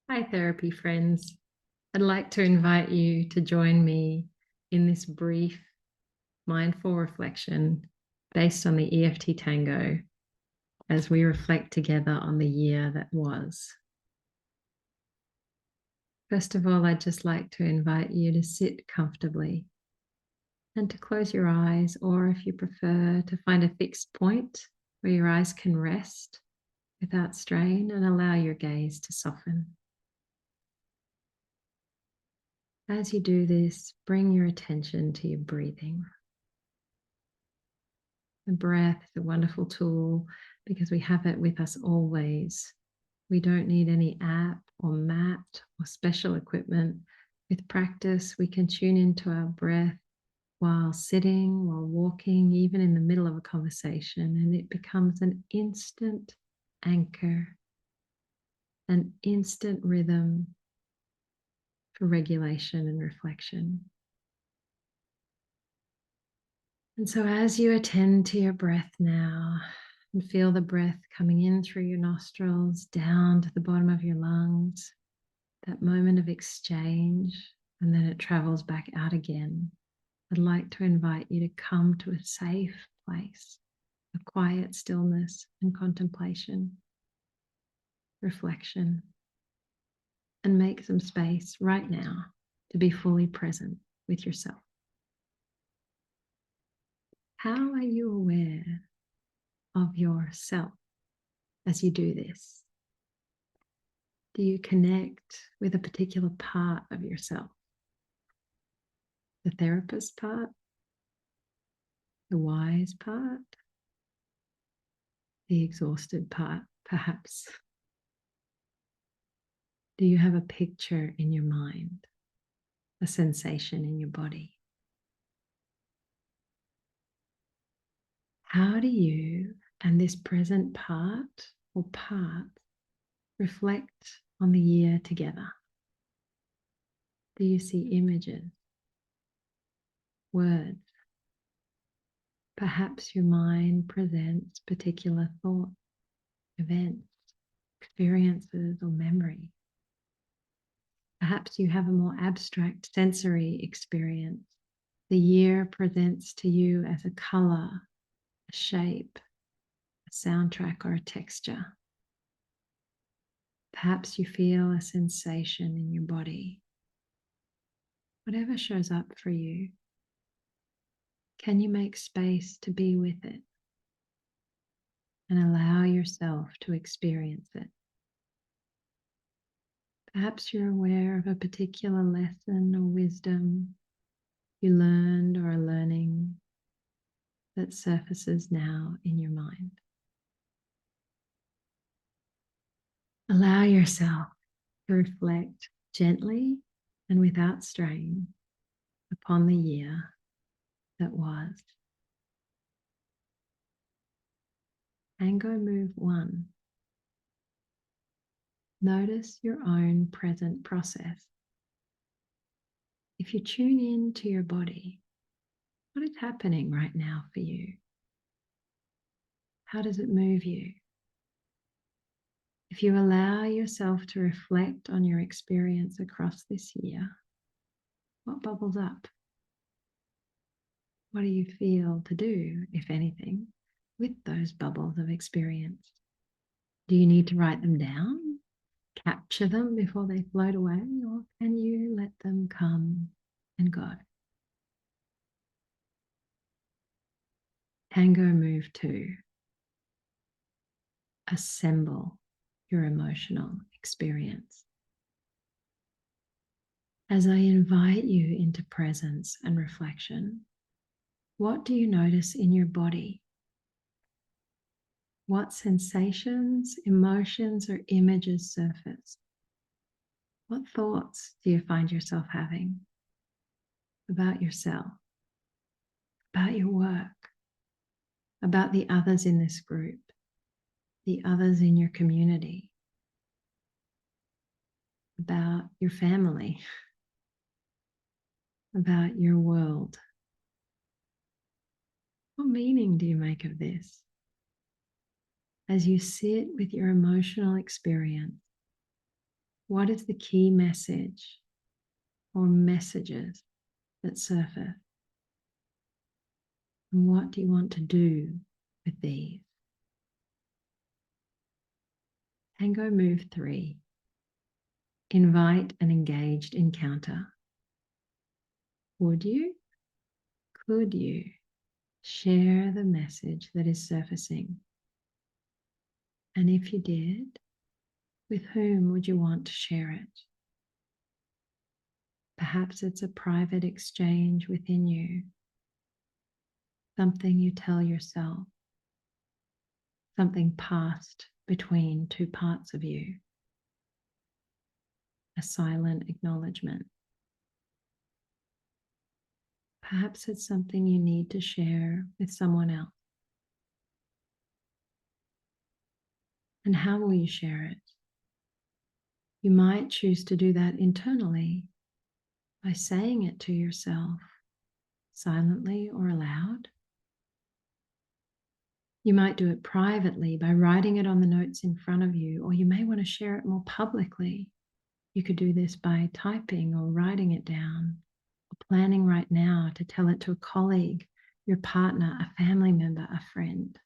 Hi, therapy friends. I'd like to invite you to join me in this brief mindful reflection based on the EFT Tango as we reflect together on the year that was. First of all, I'd just like to invite you to sit comfortably and to close your eyes, or if you prefer, to find a fixed point where your eyes can rest without strain and allow your gaze to soften. As you do this, bring your attention to your breathing. The breath is a wonderful tool because we have it with us always. We don't need any app or mat or special equipment. With practice, we can tune into our breath while sitting, while walking, even in the middle of a conversation, and it becomes an instant anchor, an instant rhythm for regulation and reflection. And so as you attend to your breath now, and feel the breath coming in through your nostrils, down to the bottom of your lungs, that moment of exchange, and then it travels back out again. I'd like to invite you to come to a safe place of quiet stillness and contemplation, reflection, and make some space right now to be fully present with yourself. How are you aware of yourself as you do this? Do you connect with a particular part of yourself? The therapist part? The wise part? The exhausted part, perhaps? Do you have a picture in your mind? A sensation in your body? How do you and this present part or parts reflect on the year together? Do you see images, words? Perhaps your mind presents particular thoughts, events, experiences, or memory. Perhaps you have a more abstract sensory experience. The year presents to you as a color, a shape, a soundtrack, or a texture. Perhaps you feel a sensation in your body. Whatever shows up for you, can you make space to be with it and allow yourself to experience it? Perhaps you're aware of a particular lesson or wisdom you learned or are learning that surfaces now in your mind. Allow yourself to reflect gently and without strain upon the year that was. Tango move 1. Notice your own present process. If you tune in to your body, what is happening right now for you? How does it move you? If you allow yourself to reflect on your experience across this year, what bubbles up? What do you feel to do, if anything, with those bubbles of experience? Do you need to write them down, capture them before they float away, or can you let them come and go? Tango move 2. Assemble your emotional experience. As I invite you into presence and reflection, what do you notice in your body? What sensations, emotions, or images surface? What thoughts do you find yourself having about yourself, about your work, about the others in this group, the others in your community, about your family, about your world? What meaning do you make of this? As you sit with your emotional experience, What is the key message or messages that surface? And what do you want to do with these? Tango move 3. Invite an engaged encounter. Would you? Could you share the message that is surfacing? And if you did, with whom would you want to share it? Perhaps it's a private exchange within you, something you tell yourself, something passed between two parts of you, a silent acknowledgement. Perhaps it's something you need to share with someone else. And how will you share it? You might choose to do that internally by saying it to yourself, silently or aloud. You might do it privately by writing it on the notes in front of you, or you may want to share it more publicly. You could do this by typing or writing it down, or planning right now to tell it to a colleague, your partner, a family member, a friend.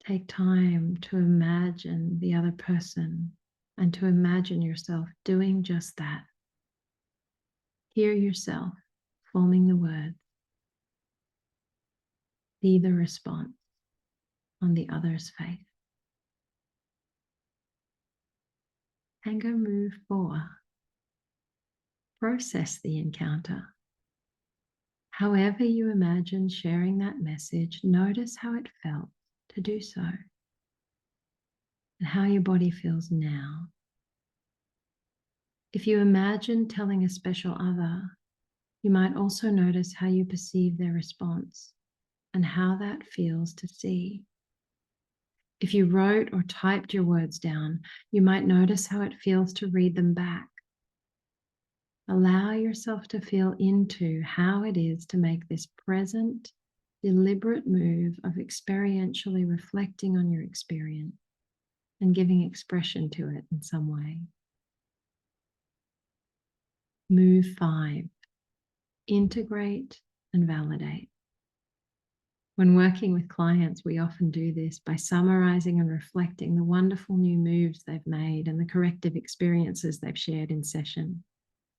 Take time to imagine the other person and to imagine yourself doing just that. Hear yourself forming the words. Be the response on the other's face. Tango move 4. Process the encounter. However you imagine sharing that message, notice how it felt to do so and how your body feels now. If you imagine telling a special other, you might also notice how you perceive their response and how that feels to see. If you wrote or typed your words down, you might notice how it feels to read them back. Allow yourself to feel into how it is to make this present, deliberate move of experientially reflecting on your experience and giving expression to it in some way. Move 5. Integrate and validate. When working with clients, we often do this by summarizing and reflecting the wonderful new moves they've made and the corrective experiences they've shared in session.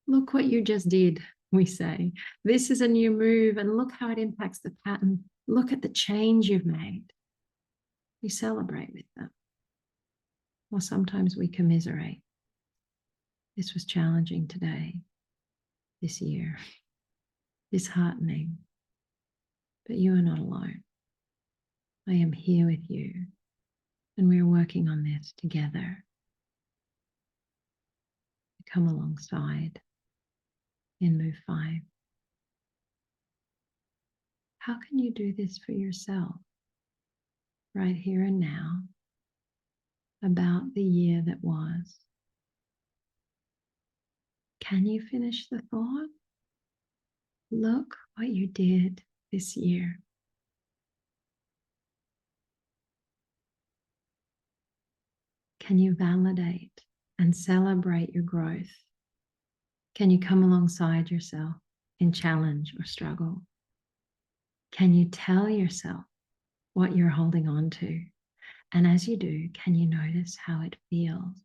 Look what you just did, we say. This is a new move and look how it impacts the pattern. Look at the change you've made. We celebrate with them. Or sometimes we commiserate. This was challenging today, this year, disheartening. But you are not alone. I am here with you, and we are working on this together. Come alongside in move 5. How can you do this for yourself right here and now about the year that was? Can you finish the thought? Look what you did this year. Can you validate and celebrate your growth? Can you come alongside yourself in challenge or struggle? Can you tell yourself what you're holding on to? And as you do, can you notice how it feels?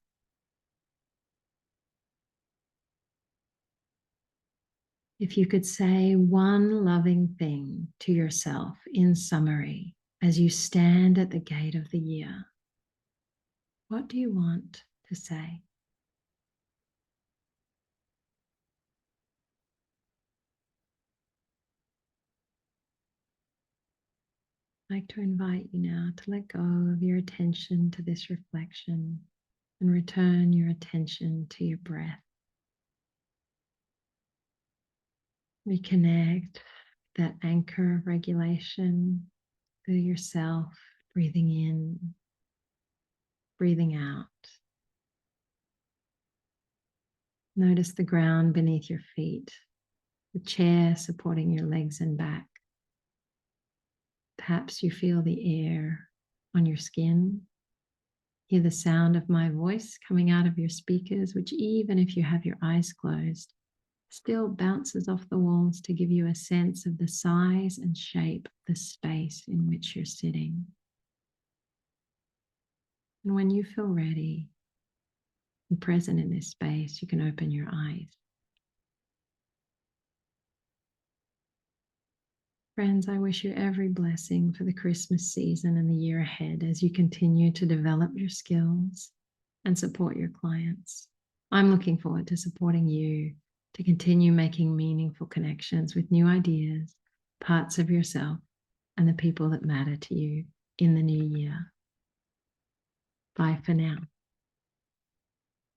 If you could say one loving thing to yourself in summary as you stand at the gate of the year, what do you want to say? I'd like to invite you now to let go of your attention to this reflection and return your attention to your breath. Reconnect that anchor of regulation through yourself, breathing in, breathing out. Notice the ground beneath your feet, the chair supporting your legs and back. Perhaps you feel the air on your skin. Hear the sound of my voice coming out of your speakers, which, even if you have your eyes closed, still bounces off the walls to give you a sense of the size and shape of the space in which you're sitting. And when you feel ready and present in this space, you can open your eyes. Friends, I wish you every blessing for the Christmas season and the year ahead as you continue to develop your skills and support your clients. I'm looking forward to supporting you to continue making meaningful connections with new ideas, parts of yourself, and the people that matter to you in the new year. Bye for now.